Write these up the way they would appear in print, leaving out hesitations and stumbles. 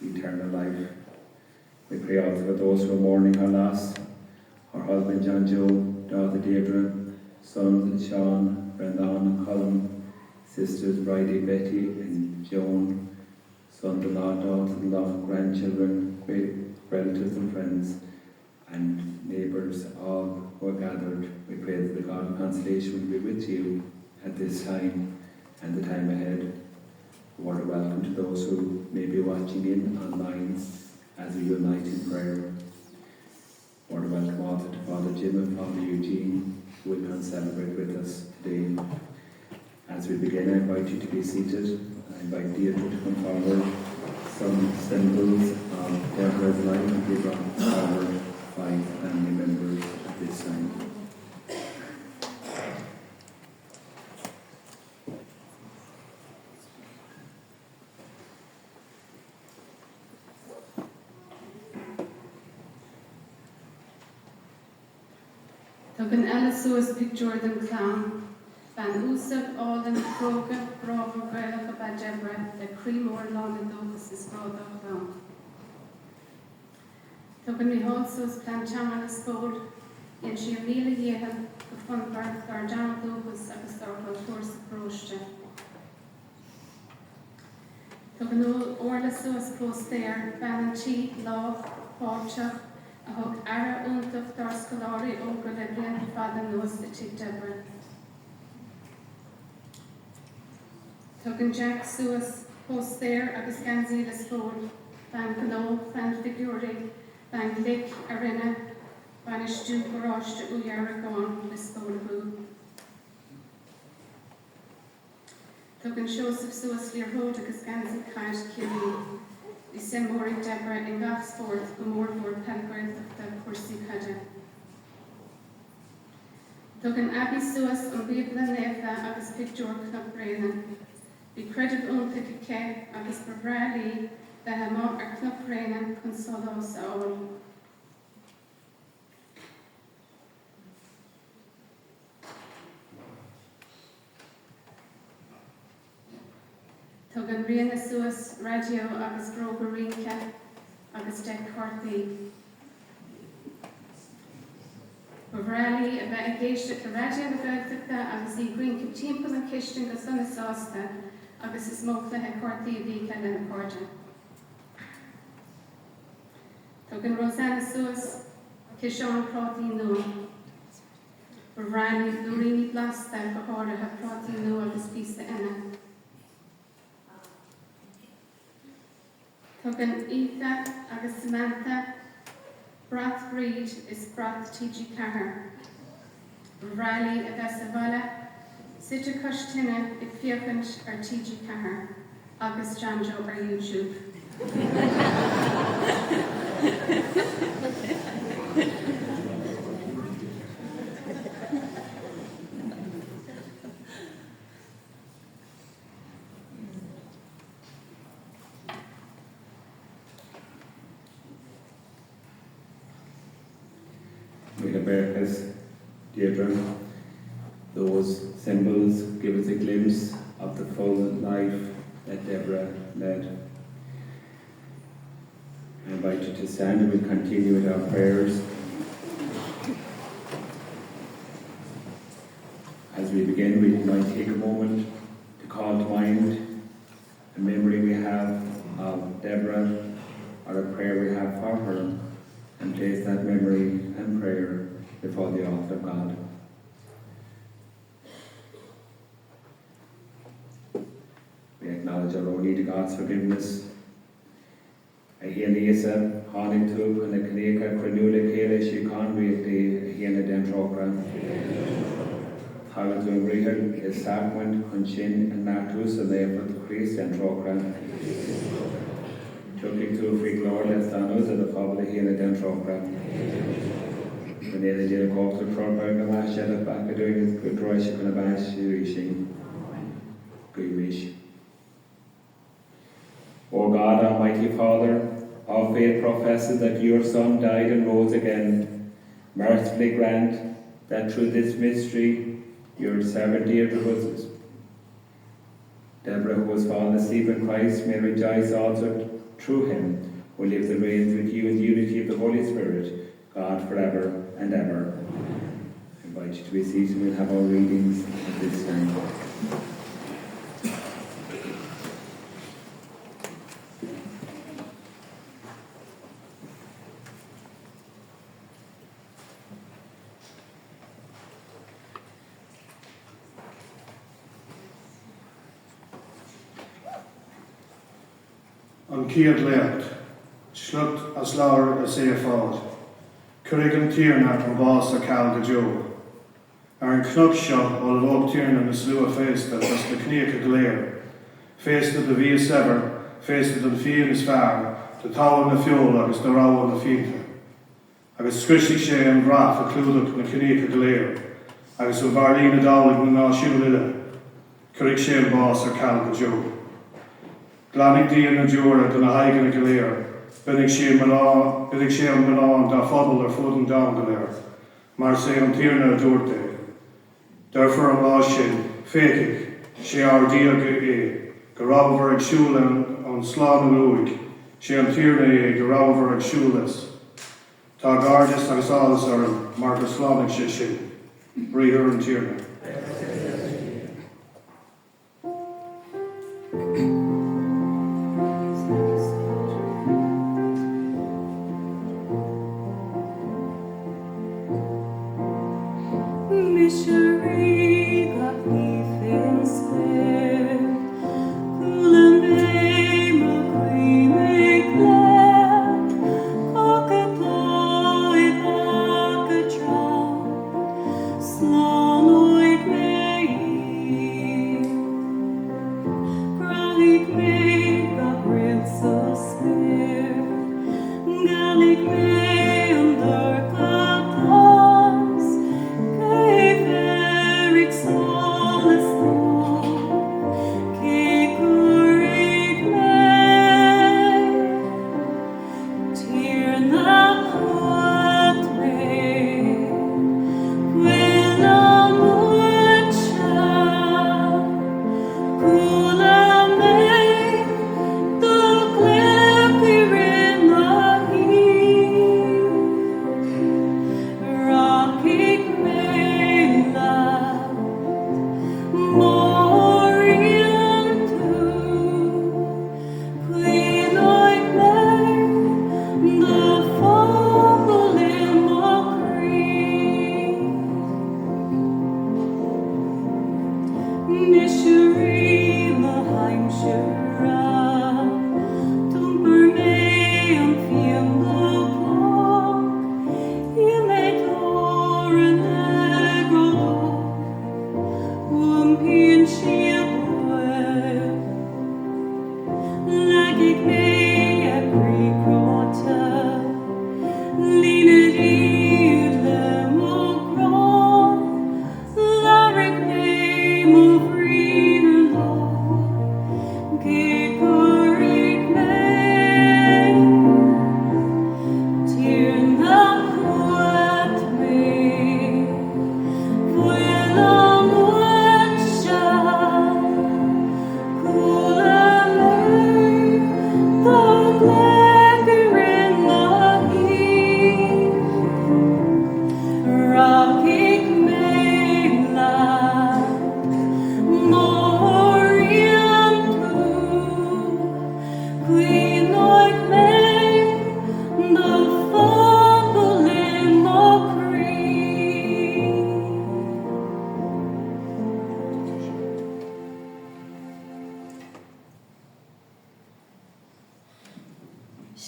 eternal life. We pray also for those who are mourning her loss, her husband John Joe, daughter Deirdre, sons Sean, Brendan and Colin, sisters Bridie, Betty and Joan, sons-in-law, daughters-in-law, grandchildren, great relatives and friends, and neighbours, all who are gathered. We pray that the God of consolation will be with you at this time and the time ahead. A word of welcome to those who may be watching in online as we unite in prayer. A word of welcome also to Father Jim and Father Eugene, who will come celebrate with us today. As we begin, I invite you to be seated. I invite Deirdre to come forward. Some symbols of Deborah's life will be brought forward by family members at this time. Tugan Ellis picture them clown, Van Usab all them Kroga, Bravo, Gaelic about Deborah, the Creemore Long and Docus is brought up down. Tugan me also Plancham and Spode, in Shiamila Yehan, the fun birth, Garjan Docus, a historical course of Broste. Tugan Orla Sus post there, Van Chi, Love, Porcha, a hog ara untach dar scolari ógur le blian fada nuas the Chief Deborah. Tugan Jack Suas post there agus ganzi le spod, van gno, van figuri, van click arena, van ishtu garage to uyara gone le spod boo. Tugan Joseph Suas lir hod agus ganzi kaish kiri. December Deborah in Gosport, the Morford Pelgrim of the Kursi Kaja. Tugan Abby Suas on Bibla Nefa agus picture Club Brena. Be credit on the Kike agus Bavrali, the Hamon or Club Brena Consolos all. Tugan Riana Suas Radio agus Brogarinka agus Deck Corthy. Bavrali a Bagation the Radio the Gothica agus the Green Timpel and Kishtin the Sun Sosta agus is Mokla and Corthy Vika and Corja. Tugan Rosanna Suas Kishon Proti Noah. Bavrali Lurini Blasta Bahora have Proti Noah agus Pisa Enna. Tugan Etha agus Samantha, Brath Breed is Brath T.G. Carr. Riley a Vesavala, Sita Kushtina if Fiofant or T.G. Carr, agus Janjo or YouTube. Berkas, Deirdre, those symbols give us a glimpse of the full life that Deborah led. I invite you to stand and we'll continue with our prayers. As we begin, we might take a moment to call to mind a memory we have of Deborah or a prayer we have for her and place that memory and prayer before the altar of God. We acknowledge our own need to God's forgiveness. A hiena isa, haning tu, and a kaneka, krenula, kele, shikan, weekly, a hiena dentrokra. Hagan to Engrihel, is Sarkman, Hunchin, and Natus, and they have put the Christ dentrokra. Chucky to free glory, let's down us, and the father, a hiena dentrokra. When they did a call to Trumberg and last year, back doing his good Rosh and a bash, reaching good wish. O God, Almighty Father, our faith professes that your Son died and rose again. Mercifully grant that through this mystery, your servant Deirdre Deborah, who was fallen asleep in Christ, may rejoice also through him, who lives and reigns with you in the unity of the Holy Spirit, God forever and ever. I invite you to be seated and we'll have our readings at this time. An Ciad Leacht, Slut as Laur as é fád, Curig an tíarna an bás a Cal de Jo. An knop seo ó bhóg tíarna na slua fésta as na cníocha gléir, fésta de bhí sever, fésta den fian is fear, de táhan na fiol agus na ráhan na fianta. Agus scrisi sé an graf a clúdach na cníocha gléir, agus ó bharlí na dálig na náisiúile, Curig sé an bás a Cal de Jo. Glannig díon na dúra do na haigen go léir, binnig sé an Milan da fodal ar fud an dá go léir, mar sé an tíarna a dúirte. Derfor an lá sin, féitic, sé ardí go rábhar ag siúla an slán an uig, sé an tíarna go rábhar ag siúlas. Tá gardas agus álas ar an mar go slánig sé sin, bríthar an tíarna.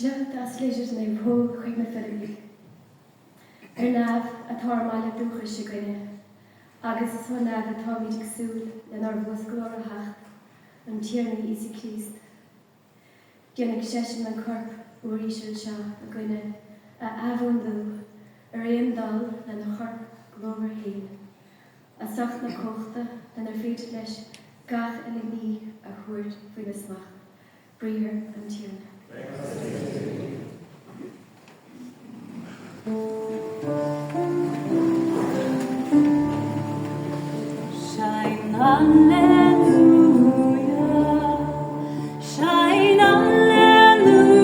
Slut as leisure na bhó chuig na firmí. Nabh atá mála dúcha se gine, agus is bhfuil nabh atá míid agsúil le narbhas glór a hacht an tíarna Iesu Christ. Gionnig sesin an corp uarísir seo a gine a ahhandú ar éon dal le na chorp glór hain, a socht na cochta le ar féidir leis gach a ní a chuirt faoi na smach, bríthar an tíarna. Shine hallelujah, shine hallelujah.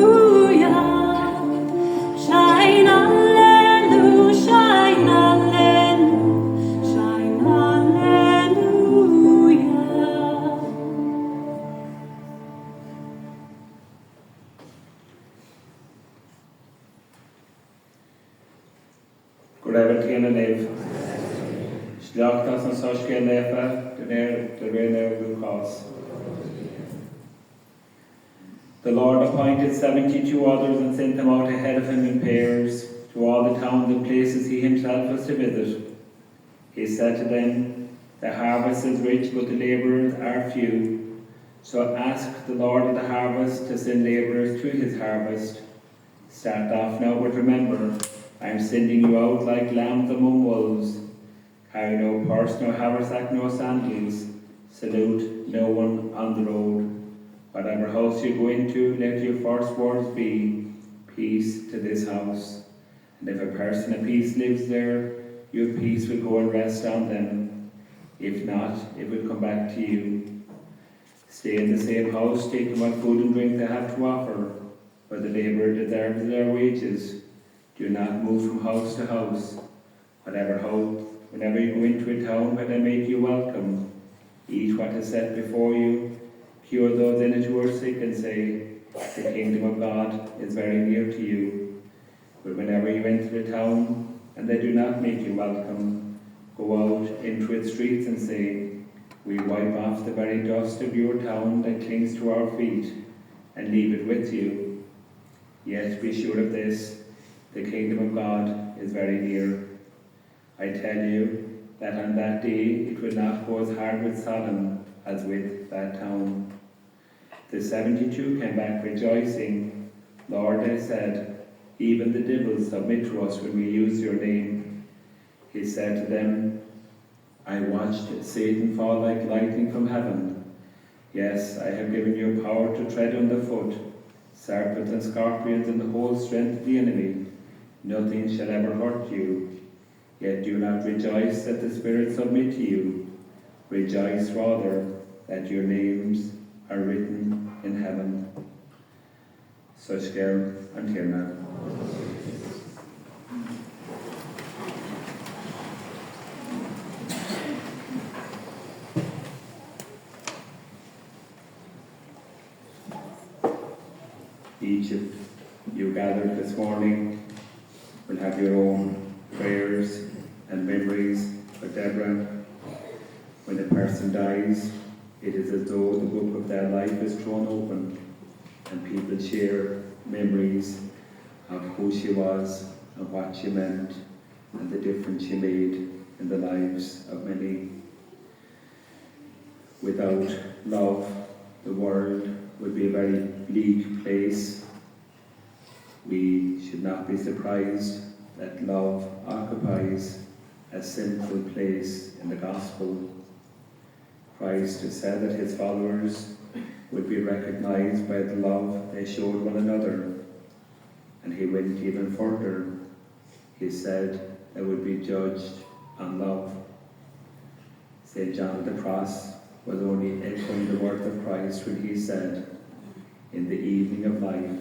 forever Tina live. Slachtas and Soshke Lefa, the Rena Lucas. The Lord appointed 72 others and sent them out ahead of him in pairs to all the towns and places he himself was to visit. He said to them, "The harvest is rich, but the labourers are few. So ask the Lord of the harvest to send labourers to his harvest. Start off now, but remember, I am sending you out like lambs among wolves. Carry no purse, no haversack, no sandals. Salute no one on the road. Whatever house you go into, let your first words be, peace to this house. And if a person of peace lives there, your peace will go and rest on them. If not, it will come back to you. Stay in the same house, taking what food and drink they have to offer, for the labourer deserves their wages. Do not move from house to house. Whenever you go into a town where they make you welcome, eat what is set before you, cure those in it who are sick, and say, the kingdom of God is very near to you. But whenever you enter a town and they do not make you welcome, go out into its streets and say, we wipe off the very dust of your town that clings to our feet and leave it with you. Yet be sure of this, the kingdom of God is very near. I tell you that on that day it will not go as hard with Sodom as with that town." The 72 came back rejoicing. "Lord," they said, "even the devils submit to us when we use your name." He said to them, "I watched Satan fall like lightning from heaven. Yes, I have given you power to tread underfoot serpents and scorpions and the whole strength of the enemy. Nothing shall ever hurt you. Yet do not rejoice that the spirits submit to you. Rejoice rather that your names are written in heaven." Soshkel and Tirna. Each of you gathered this morning will have your own prayers and memories for Deborah. When a person dies, it is as though the book of their life is thrown open and people share memories of who she was and what she meant and the difference she made in the lives of many. Without love, the world would be a very bleak place. We should not be surprised that love occupies a central place in the gospel. Christ has said that his followers would be recognized by the love they showed one another, and he went even further. He said they would be judged on love. St. John of the Cross was only echoing the words of Christ when he said, "In the evening of life,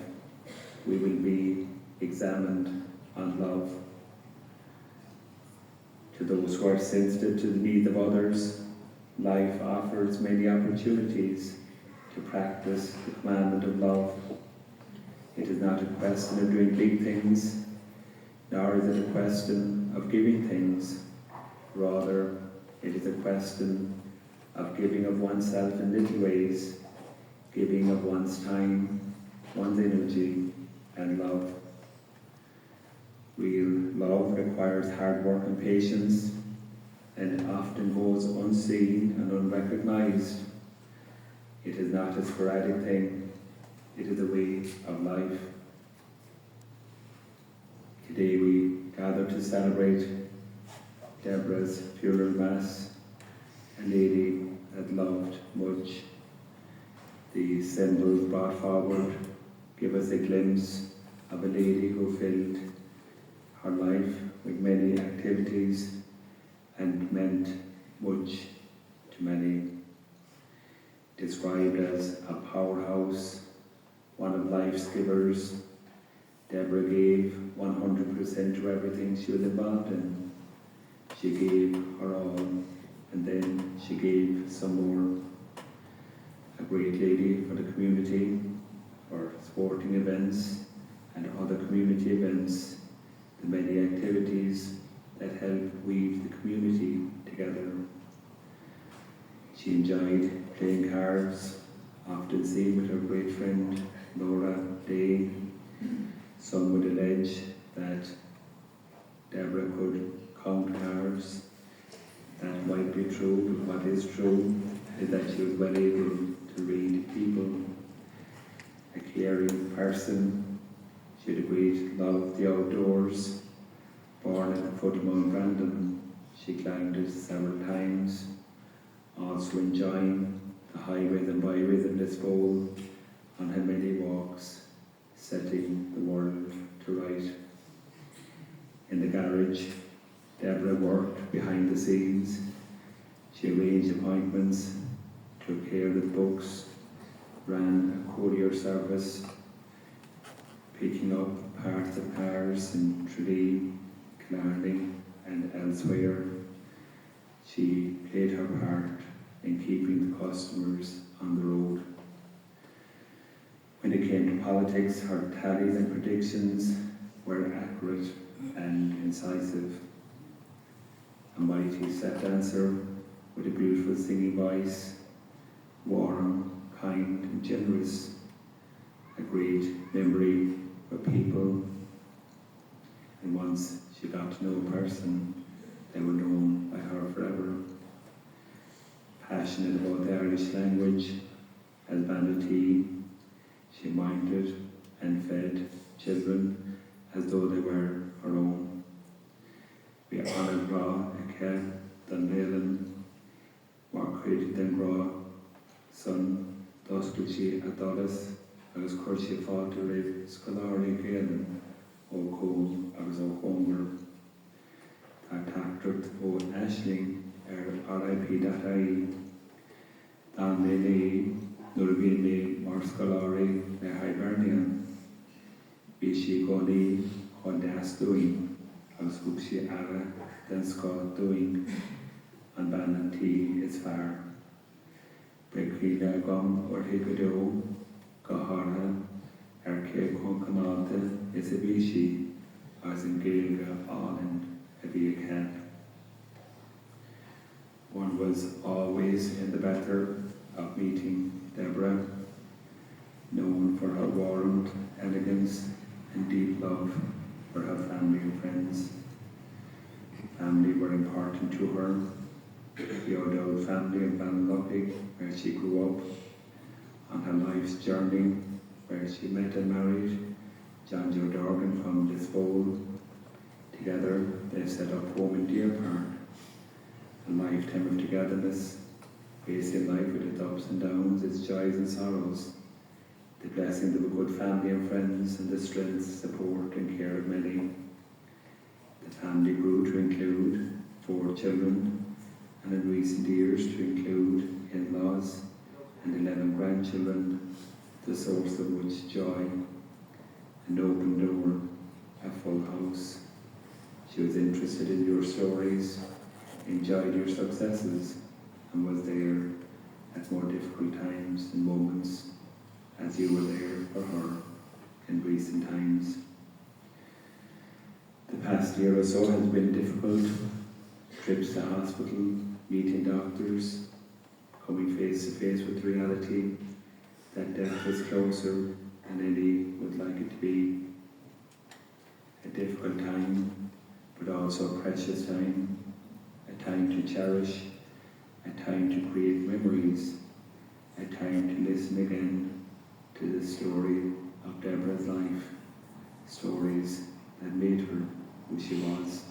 we will be examined on love." To those who are sensitive to the needs of others, life offers many opportunities to practice the commandment of love. It is not a question of doing big things, nor is it a question of giving things. Rather, it is a question of giving of oneself in little ways, giving of one's time, one's energy, and love. Real love requires hard work and patience, and it often goes unseen and unrecognized. It is not a sporadic thing, it is a way of life. Today we gather to celebrate Deborah's funeral mass, a lady that loved much. The symbols brought forward give us a glimpse of a lady who filled her life with many activities and meant much to many. Described as a powerhouse, one of life's givers, Deborah gave 100% to everything she was involved in. She gave her all, and then she gave some more. A great lady for the community, for sporting events and other community events, the many activities that help weave the community together. She enjoyed playing cards, often seen with her great friend Laura Day. Some would allege that Deborah could count cards. That might be true, but what is true is that she was well able to read people. A caring person, she had a great love of the outdoors. Born at the foot of Mount Brandon, she climbed it several times, also enjoying the high rhythm by rhythmless bowl on her many walks, setting the world to right. In the garage, Deborah worked behind the scenes. She arranged appointments, took care of the books, ran a courier service, picking up parts of cars in Tralee, Killarney and elsewhere. She played her part in keeping the customers on the road. When it came to politics, her tallies and predictions were accurate and incisive. A mighty step dancer with a beautiful singing voice, warm, kind and generous, a great memory for people, and once she got to know a person, they were known by her forever. Passionate about the Irish language, as Banatee, she minded and fed children as though they were her own. We honoured Ra, Eke, Dunlelan, Marquid, Den Ra, son, Dosculchi, Adolis, agus Cursi Fáta Rib, Scolari Galen, O Cole, agus O Comer. Tactrucht O Ashling, RIP.ie. Dan Mele, Nurbin Me, Mar Scolari, Le Hibernian. Bishi Goni, Hondas doing, agus Hupsi Ara, Den Scott doing, and Banatee is far. Bekrila Gom or Higado, Gahara, Arke Konkanata, is a Bishi, as in Gaelga, Allen, Aviakan. One was always in the better of meeting Deborah, known for her warmth, elegance, and deep love for her family and friends. Family were important to her. The O'Dowd family of Ballinloughy, where she grew up, on her life's journey, where she met and married John Joe Dorgan from Lisbole. Together, they set up home in Deer Park, a lifetime of togetherness, facing life with its ups and downs, its joys and sorrows, the blessings of a good family and friends, and the strength, support and care of many. The family grew to include 4 children, and in recent years to include in-laws and 11 grandchildren, the source of much joy, and open door, a full house. She was interested in your stories, enjoyed your successes, and was there at more difficult times and moments, as you were there for her in recent times. The past year or so has been difficult. Trips to hospital, meeting doctors, coming face to face with reality that death is closer than any would like it to be. A difficult time, but also a precious time, a time to cherish, a time to create memories, a time to listen again to the story of Deborah's life, stories that made her who she was.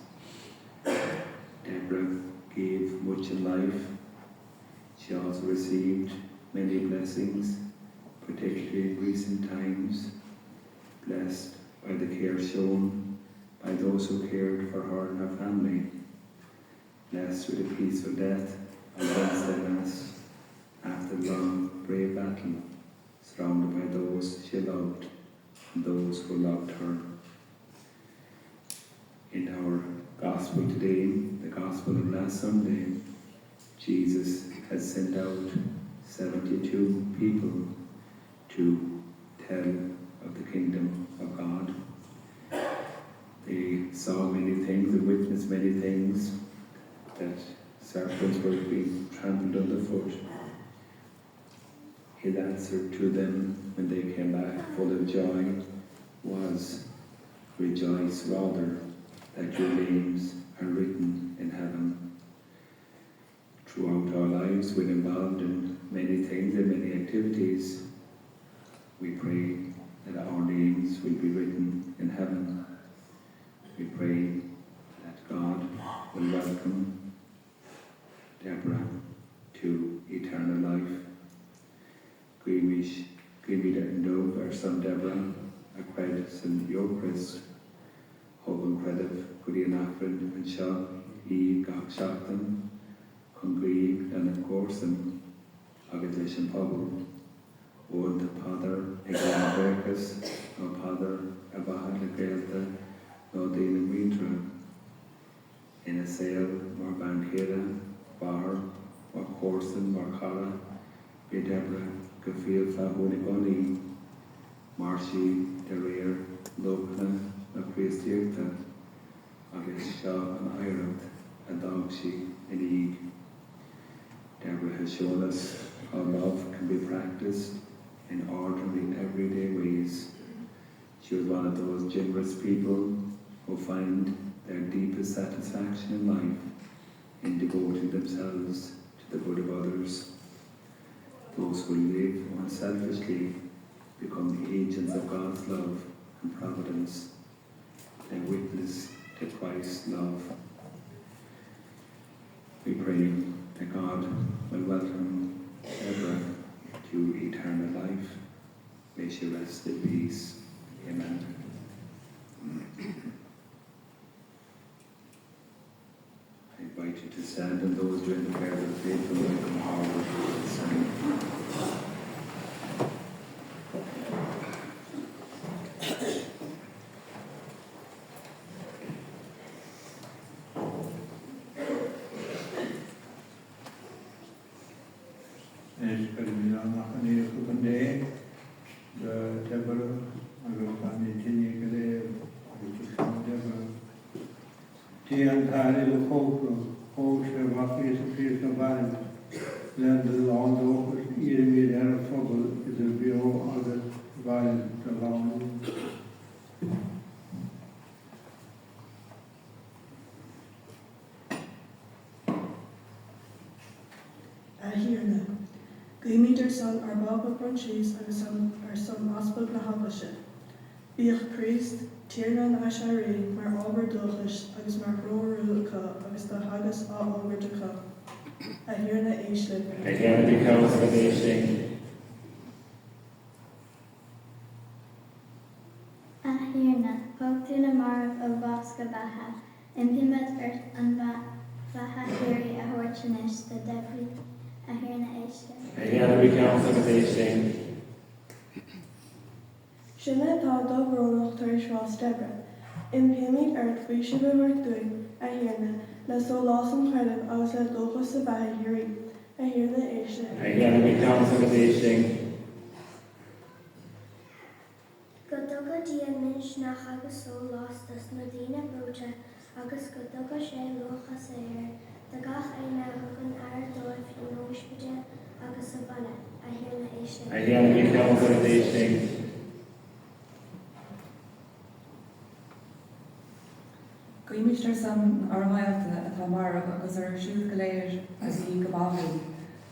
Deborah gave much in life. She also received many blessings, particularly in recent times, blessed by the care shown by those who cared for her and her family, blessed with a peaceful death on Wednesday last, after a long, brave battle, surrounded by those she loved and those who loved her. In our Gospel today, the Gospel of last Sunday, Jesus has sent out 72 people to tell of the kingdom of God. They saw many things and witnessed was many things that serpents were being trampled underfoot. His answer to them when they came back full of joy was, rejoice rather that your names are written in heaven. Throughout our lives, we're involved in many things and many activities. We pray that our names will be written in heaven. We pray that God will welcome Deborah to eternal life. Gwimish, Gwimida and Dove, our son Deborah, a credit and Yochris, Hogan Credit, Gwyddian Afrin and Shaw, Gach Shachtan, Congreeg and of course, and Agadish and Pobble, Old Father, Eglan Breakers, no Father, Abahad Legelta, no Dean and Mitra, in a sale, more Bankera, Bar, more Corson, more Kara, be Deborah, Gafil Fahunigoni, Marshy, Derriere, Lokna, no Christiata, Agish Shaw and Ireland, and Dogshi, and Eeg. Deborah has shown us how love can be practiced in ordinary, everyday ways. She was one of those generous people who find their deepest satisfaction in life in devoting themselves to the good of others. Those who live unselfishly become the agents of God's love and providence. They witness to Christ's love. We pray that God will welcome Deborah to eternal life. May she rest in peace. Amen. I invite you to stand, and those doing the prayer of faith will come forward to stand. Ahirna. Gwymidir son ar Baba Brunchis agus ar son Ospel na Haglashe. Bích Christ, Tiernan Ashari, mar Albert Dochis, agus mar Roruka, agus the Hagas a Albert Duka. Ahirna Eishlin. Ahirna becomes for the Eishling. Ahirna, Pogtuna Marav o Vaska Baha, Impimet Earth and Baha Hiri Ahorchanish, the Debri. Ahirna Eishlin. Ahirna becomes for the Eishling. Sinna tá dóbhrónach tar Srás Deborah. Impiamid Earth bhí si bhfuir dúin ahirna le so lásam chreidem agus le dóchas sa Baha Hiri. Ahirna Eishlin. Ahirna becomes for the Eishling. Godoga dia minch nach agus so lost as Medina brocha agus godoga sé locha séir the gach aina hugan dóibh in Oishpide agus Savannah. Ahirna Eishlin. Ahirna becomes for the Eishling. Gwymidir son ar Maialta atá marach agus ar siúd go léir as í go báthú,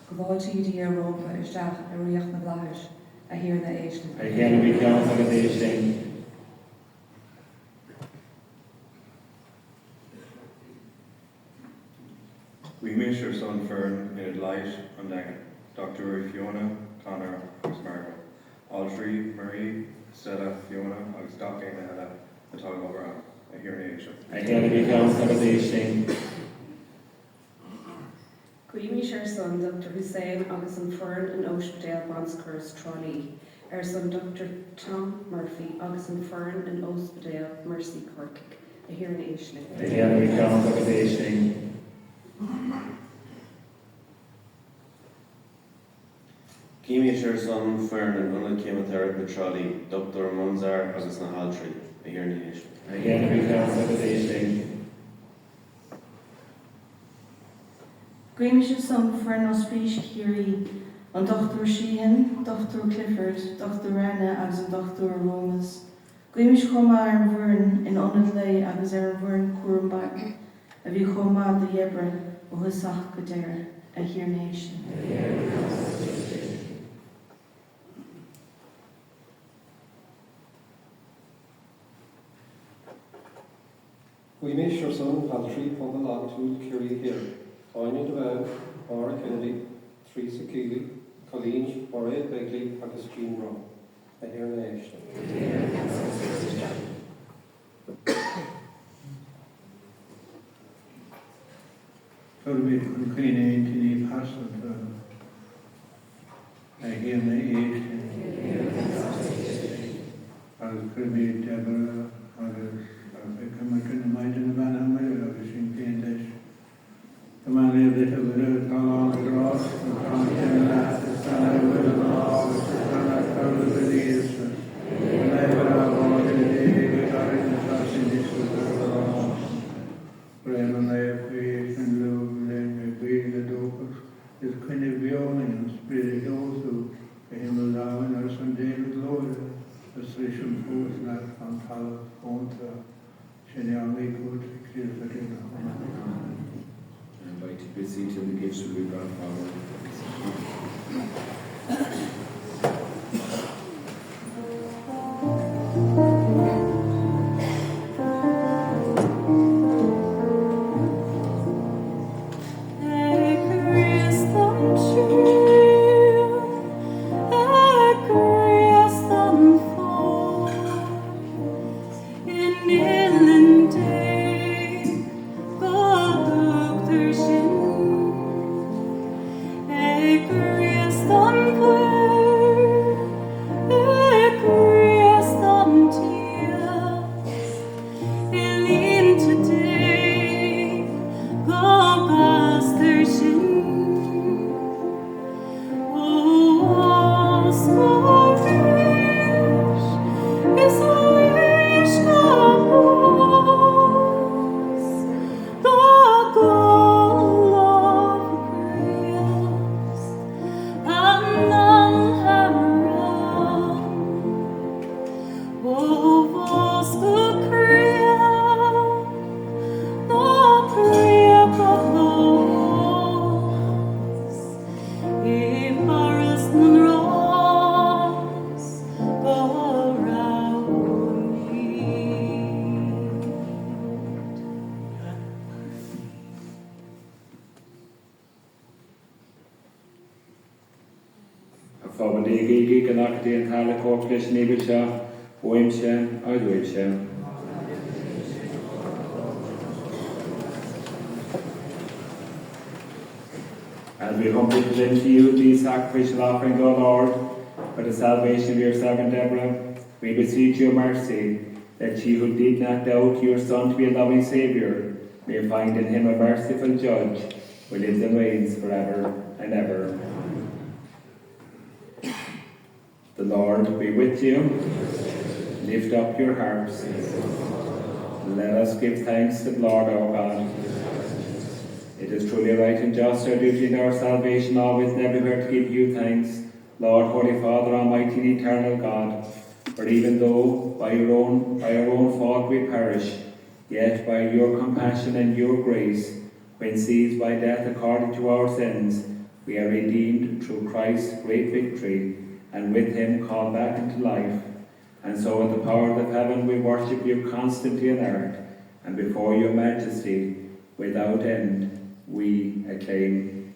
go bháiltíí Europa isteach ar riach na bláthais. Ahirna Eishlin. Ahirna becomes for the Eishling. Gwymidir son Fern in Light an Dagan, Dr. Fiona, Connor agus Margaret. Aldri, Marie, Stella, Fiona agus Doc Aina Hela atá go Ahirna Eishlin. Ahirna becomes for the Eishling. Gwymidir son Dr. Hussein agus an Fern in Ospedale Bonskers Tralee, son Dr. Tom Murphy agus an Fern in Ospedale Mercy Cork. Ahirna Eishlin. Ahirna becomes for the Eishling. Gwymidir son Fern in Unla Chemotherapy Tralee, Dr. Munzar agus na Haltree. Ahirna Eishlin. Ahirna becomes for the Eishling. Gweimish son Fern Osprich Curie, an Dr. Sheehan, Dr. Clifford, Dr. Rana agus an Dr. Romas. Gweimish choma ar an bhurn in onad lei agus ar an bhurn cuaireanbach, a bhí choma de dhebre ó husach go deire a hiarnéis. Gweimish ar son Patrick Pomalagtul Curie Hill, Anya Devan, Mara Kennedy, Teresa Keeley, Colleen, Maria Begley agus Jean Rowe. A hiarnéis. Fyrwyd yn cyn ein ti ni pasod a hyn ei eich ag crybyd eber agus cymryd yn maid yn y fan amwyr agus sy'n gyndes dyma'n ei ddech o fyr gael o'r gros yn cael yn las y stan o'r fyr yn ôl y stan o'r cael y fyr i ysgol yn efer a fod yn ei gyda'r un y sas sy'n disgwyl o'r gros Brem yn ei ffris yn lwg yn y gwyd y dwgwrs is cynnig fioning yn sbryd othw y hyn o lawen ar syndel y glwyr y srisyn ffwrs nad fan talaf gontra sy'n iawn ei gwrdd i clir y dyn I invite you to be seated in the gifts of God, Father. Fábandéigi ganach déan thála cóplis níbilse, óimse, aidhúimse. As we humbly present to you these sacrificial offerings, O Lord, for the salvation of your servant Deborah, we beseech your mercy that she who did not doubt your Son to be a loving Saviour may find in him a merciful Judge who lives and reigns forever and ever. The Lord be with you. Lift up your hearts. Let us give thanks to the Lord our God. It is truly right and just, our duty and our salvation, always and everywhere to give you thanks, Lord, Holy Father, Almighty and Eternal God. For even though by our own fault we perish, yet by your compassion and your grace, when seized by death according to our sins, we are redeemed through Christ's great victory, and with him called back into life. And so in the power of heaven we worship you constantly on earth, and before your majesty without end we acclaim,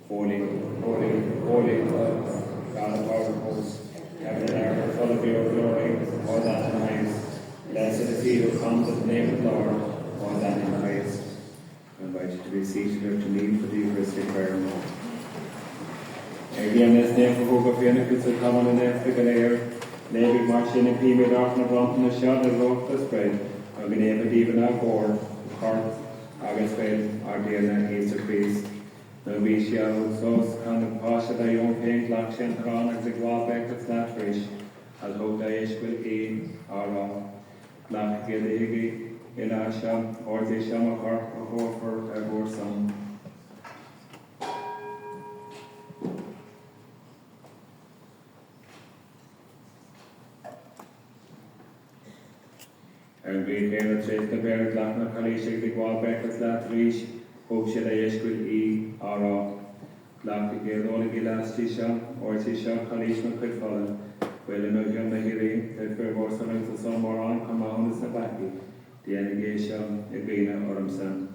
Holy, holy, holy Lord, God of our hosts, heaven and earth are full of your glory, all that in the highest. Blessed is he who comes in the name of the Lord, all that in the highest. I invite you to be seated or to lead for the Eucharistic prayer. Again, this name for Hoga Fianna to come on in Africa layer. Navy marching in Pima Dark and Bronton the shot and rock the spread. I've been able to even our board, Cork, August Fail, our dear and Easter Priest. No we shall so kind of posha that young paint like Shantaran as the glove back to Flatfish. I'll hope that ish will be our Black Gilly in Asham or the Shama Cork or for a war son. An bhíon chéile tréis na beir leat na chalíseach ag bháil becas leat rís, thug sé le éiscuil í árá. Leat i géadóla í lastí seo, ortí seo chalís na chuid falla, bhfuil nó hion na hirí, ag gur bór san ag sa mórán chu mánas na baci, déana gé seo i gcíine ormsa.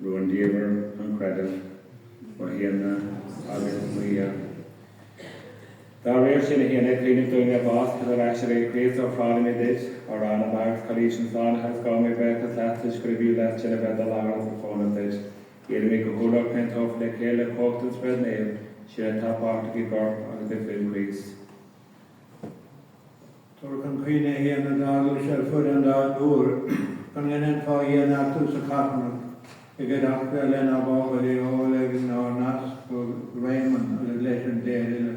Ruan díomar an credit, mar héanna agus mria. Dá réir sin a héanna clína dúine bás cad ar eisiau é críos ó fráda mé dit, ar an a bag chalís an fáin has gá mé becas letas scribú leit sin a bheith a láras a fóna dit. Éad mé go húlach pen tof le chéile cóchtan spread néil, sin a tapáta í gorp agus i film críos. Tor kan cuine héanna dáú se fud an dá dúr, kan inan fá héanna tú sa carna. I get up there and about the whole living or not for Raymond, the legend there.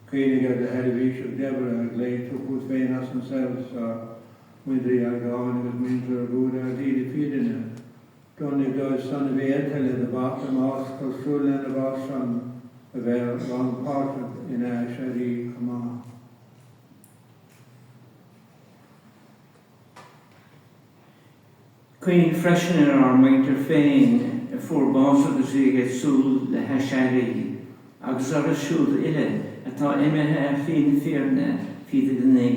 Queen of the head of each of Deborah and laid to put famous themselves, with the going with means or good idea defeating it. Tony does son of the Entel at the bottom, Oscar Full and the bottom, a very long part in a shady command. Queen freisin ar maintar féin a fórbás agus ige súl le heisiarí, agus ar a siúd ile atá imethe féin fearne fíide gné,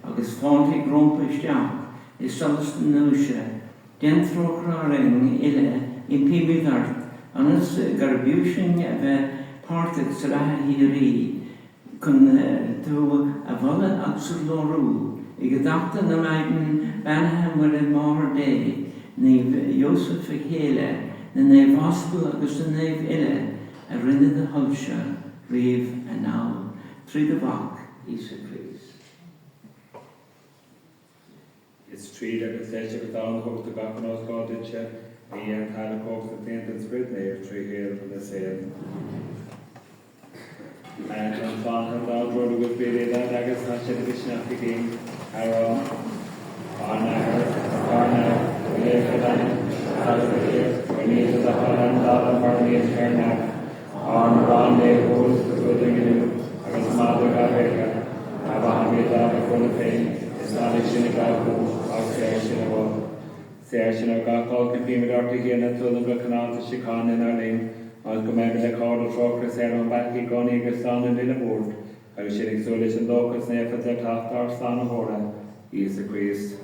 agus fáintaigh grompa isteach is solas na núise, denthróchráring ile in pimidart, anas garbiúsin a bheith pártaigh sa ratha hírí, chun tú a bhalla agus lórú, I gedachte na meiden benhe mar in máhar dé, neef Joseph a chéile, na neef Hospel agus na neef ile, a rinne de hulse, rief a náu, trí de bach, Isa Christ. Is trí agus leis go dá hocht a gachan os gáidse, a dhéan chala cócht a féint an sprid néir trí héir an na séan. An fáhan dá drodu go bíad agus tá sé agus snafi gén, Arrow, Arna, Lefadan, Alfred, Renita the Holland, Lava Barney, Kernak, Arn Rande, Holes, the Budding, Agus Mother Gaveka, Abahamida, the Fulafane, Islamic Synagogue, Auxerre Synagogue. Sarah Synagogue, called Compimid Artigina, to the Canal to Chican in Arlene, as commanded the call of Trocker, Sarah Baki, Goni, Gaston, and Dinabord. Agus sin ag súlis an dóchas néfa de tachttar san hóra, Isa Christ.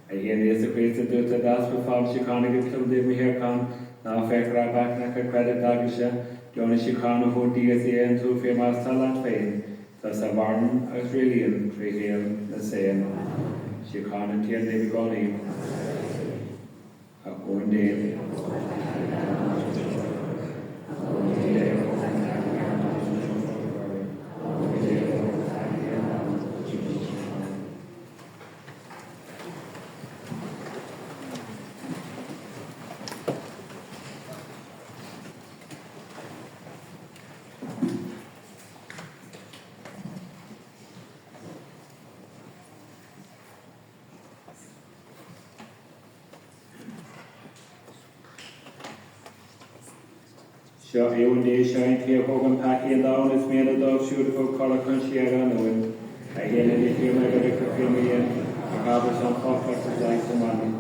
A hén Isa Christ a dúta das for fáil Chicanig a clúdíh mi hircan, ná fechra bachna a credit agise, Jona Chicana hú días an tú fé más talat féin, tas a barn agus rilíon trí héal na séan. Chicana tíar débi goni. A gún déim. Seo éon dé seoin clé hogan paci an dáin is méad a dóibh siúd fó chola chun siar an uin, a héanana dí fiúna go dtí fiúna a gabar san chofach a leis sa mani.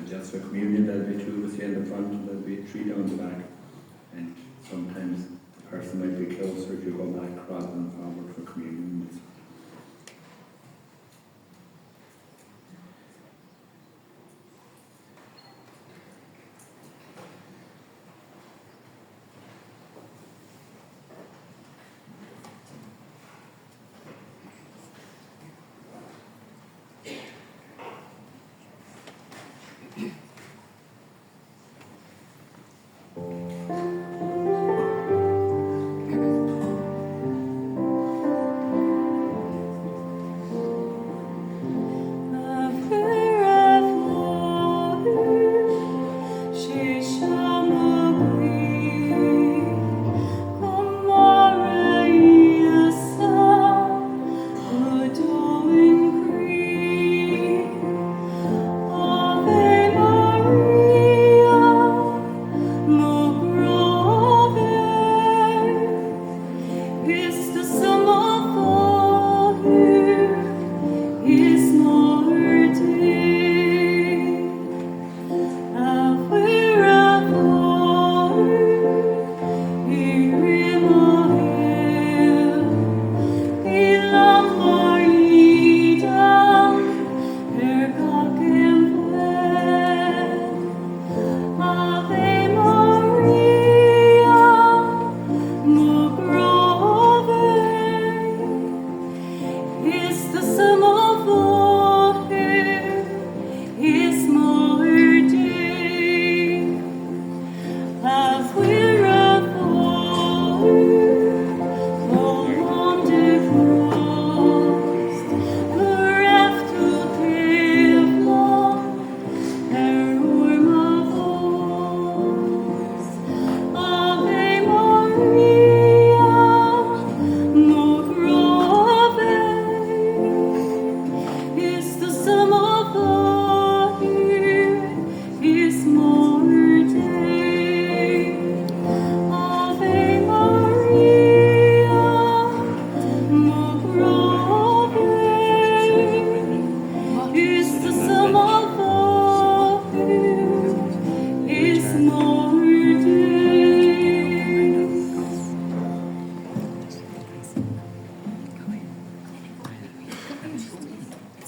Just for communion, there'll be two of us here in the front, and there'll be three down the back. And sometimes the person might be closer if you go back rather than forward for communion.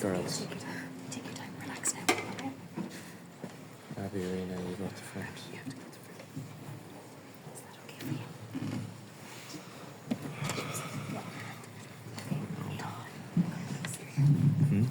Girls. Take your time, relax now. Okay? Abby, Irina, you go to the front. You have to go to the front. Is that okay for you? Hmm?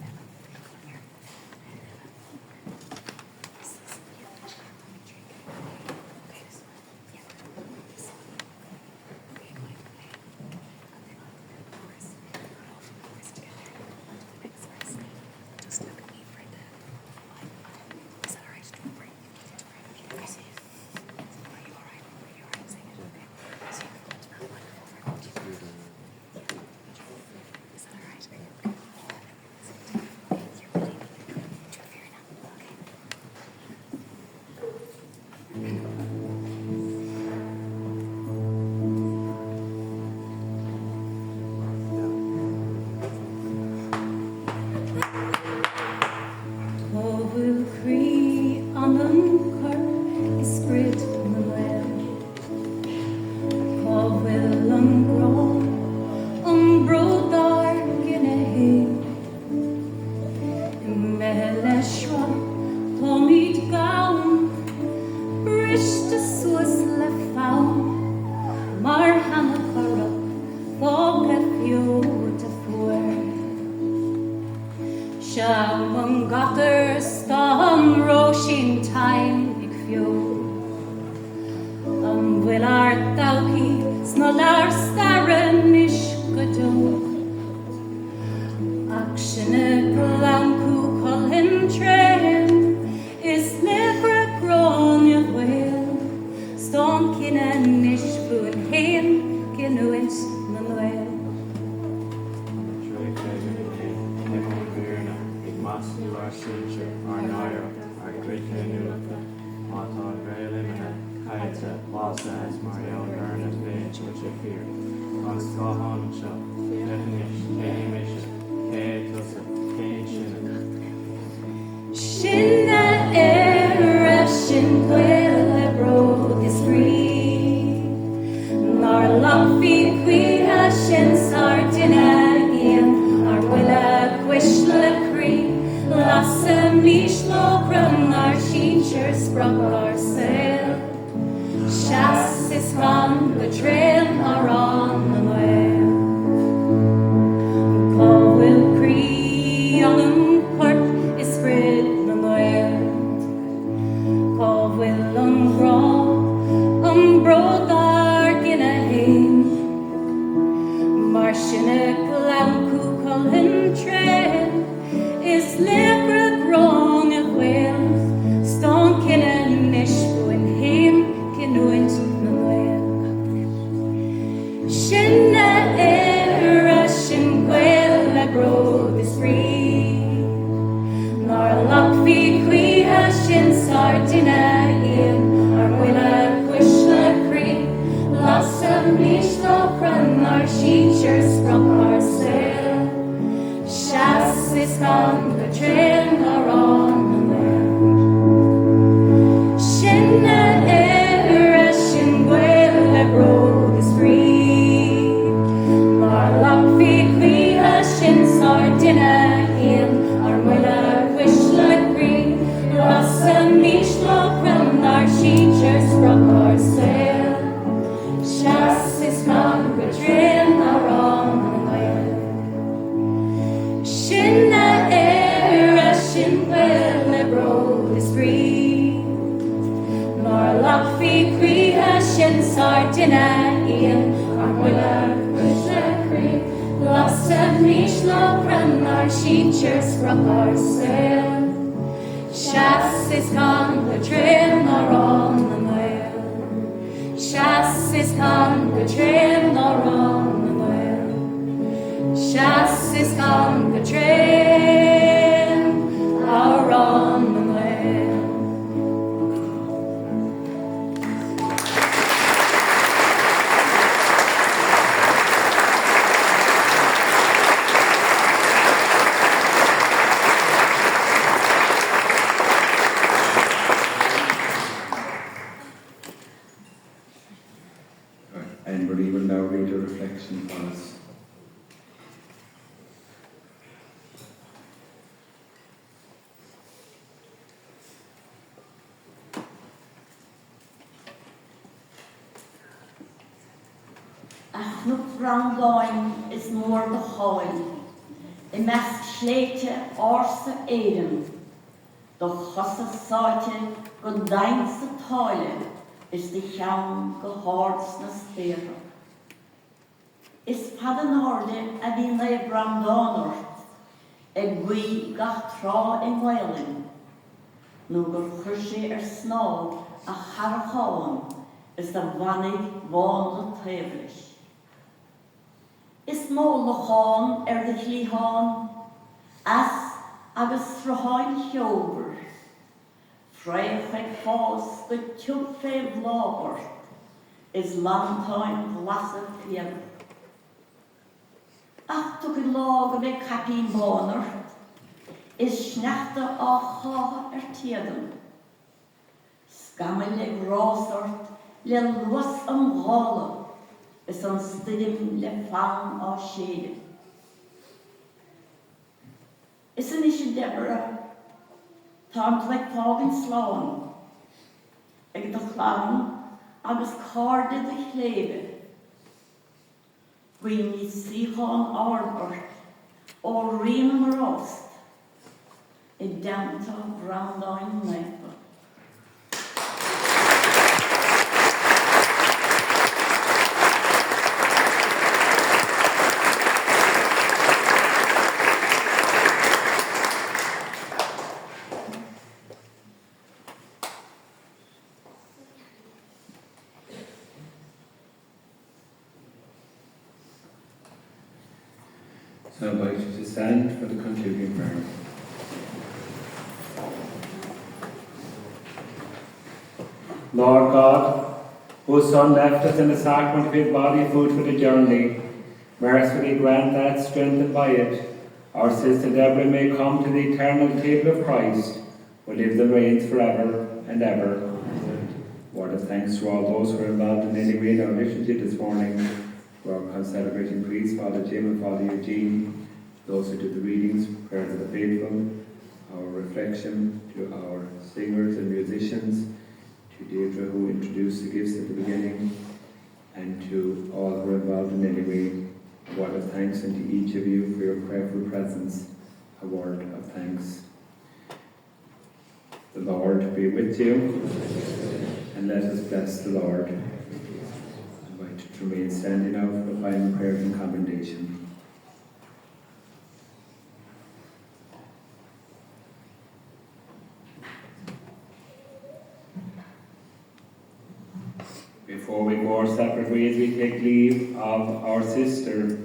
sin sardina ian ar willa creek. Lost of niche low run our teachers from our sail. Chas is gone the trim nor on the mail. Chas is gone the trim nor on the mail. Chas is gone the trim nor on the mail. And we will now read a reflection for us. Achnuk Rangáin is mór de cháil, I measc sléite orsa éireann, do chosa sáite go daint sa táile is de cheann go háirs na spéire. Is pad an áirde a bhí le brandánart ag gui gach trá I Mhailin, nó gur chuir sé snád a characháin is a bhanig bháin le taobhlis. Is mó le cháin de chlíháin, as agus thraháin cheobar, fréich ag fás go tiúb fé blábart, is lantáin glasa fiamh. Ach tu go lá go bheith capín bánart, is sneachta á chátha tíadam. Scamal ag rásart le luas an ghála, is an stidim le fan á séide. Is an isise Deborah, táim le fágan sláán, ag do chláán agus cárda de chlébe. Gwyn ní sícháin árbart ó rian an rost, I danta brandáin leifa. So I invite you to stand for the concluding prayer. Lord God, whose Son left us in the sacrament of his body food for the journey, mercifully grant that, strengthened by it, our sister Deborah may come to the eternal table of Christ, who lives and reigns forever and ever. Word of thanks to all those who are involved in any way in our liturgy this morning, to our celebrating priests, Father Jim and Father Eugene, those who did the readings, prayers of the faithful, our reflection, to our singers and musicians, to Deirdre who introduced the gifts at the beginning, and to all who are involved in any way. A word of thanks, and to each of you for your prayerful presence, a word of thanks. The Lord be with you, and let us bless the Lord. I invite you to remain standing out for the final prayers and commendation. Before we go our separate ways, we take leave of our sister.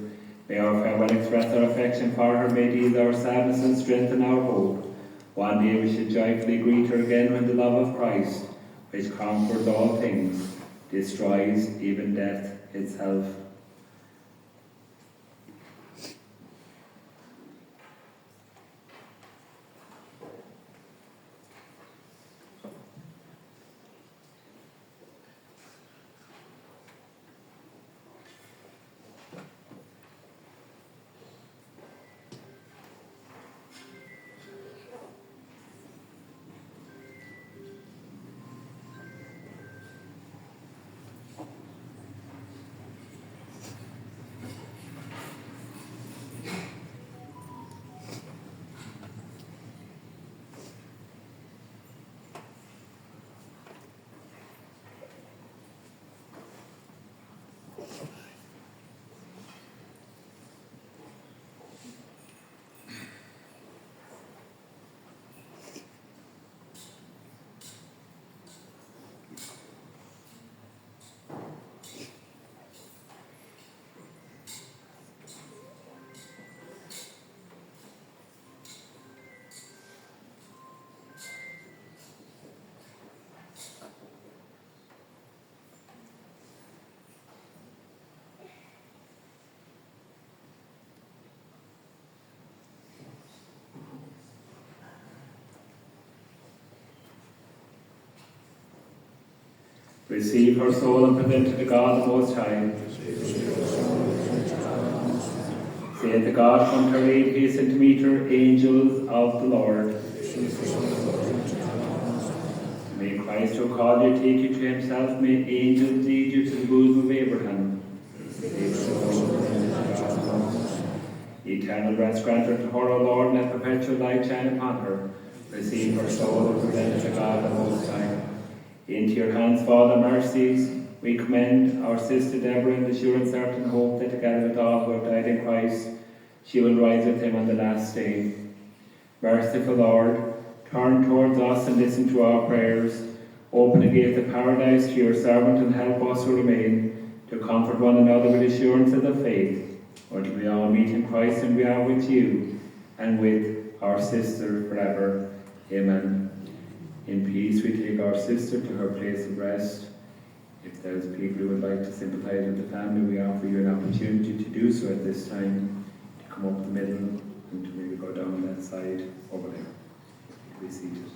May our farewell express our affection for her, may ease our sadness and strengthen our hope. One day we shall joyfully greet her again when the love of Christ, which conquers all things, destroys even death itself. Receive her soul and present it to God the Most High. Saith the God, come to her aid, hasten to meet her, angels of the Lord. May Christ who called you take you to himself, may angels lead you to the bosom of Abraham. Eternal rest grant her to her, O Lord, and let perpetual light shine upon her. Receive her soul and present it to God the Most High. Into your hands, Father, mercies, we commend our sister Deborah in the sure and certain hope that together with all who have died in Christ, she will rise with him on the last day. Merciful Lord, turn towards us and listen to our prayers. Open the gate of paradise to your servant and help us who remain to comfort one another with assurances of faith, until we all meet in Christ and we are with you and with our sister forever. Amen. In peace we take our sister to her place of rest. If there's people who would like to sympathise with the family, we offer you an opportunity to do so at this time, to come up the middle and to maybe go down that side over there. Be seated.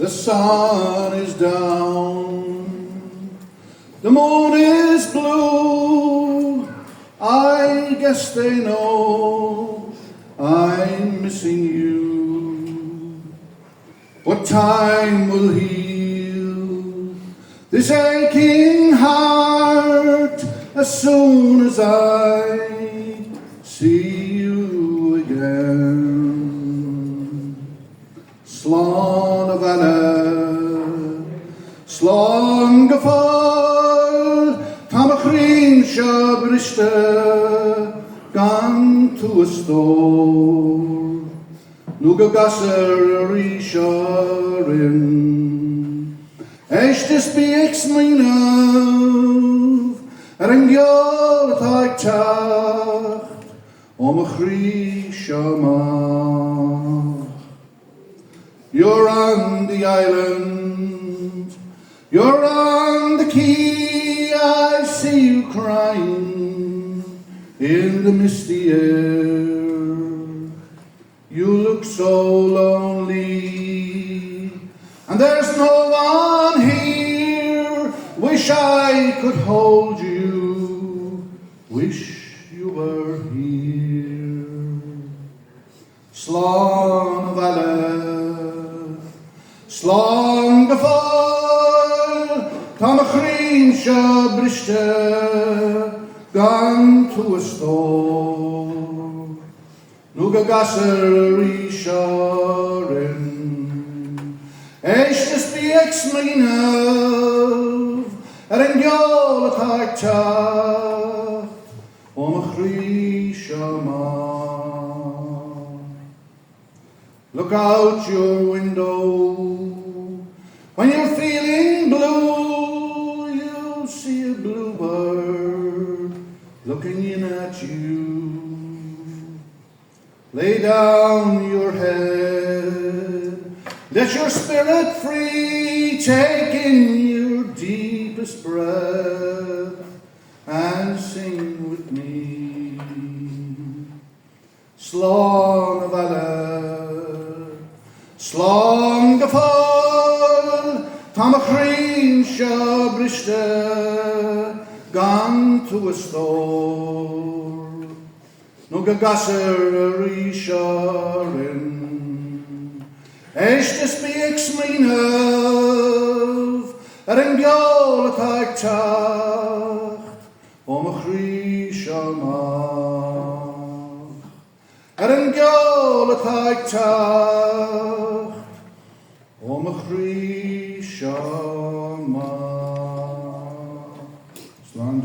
The sun is down, the moon is blue. I guess they know I'm missing you. But time will heal this aching heart as soon as I see you again. Slán a bheile, slán go fáil, tá a chrín seo briste gan tú a stór, nó go gasar a rí seo rin. Eistis bíochs mínamh an gheol atá ag teacht a chrí seo amach. You're on the island, you're on the quay, I see you crying in the misty air. You look so lonely, and there's no one here. Wish I could hold you, wish you were here. Slán a bheile, slán go fáil, tá a chrín seo briste gan tú a stór, nó go gasar a rí seo rin. Eistis bíochs mínamh an gheol atá ag teacht a chrí seo amach. Look out your window when you're feeling blue. You'll see a bluebird looking in at you. Lay down your head, let your spirit free, take in your deepest breath and sing with me. Slán a bheile, slán go fáil, tá a chrín seo briste gan tú a stór, nó go gasar a rí seo rin. Eistis bíochs mínamh an gheol atá ag teacht a chrí seo amach. An gheol atá ag teacht a chrí seo amach. Slán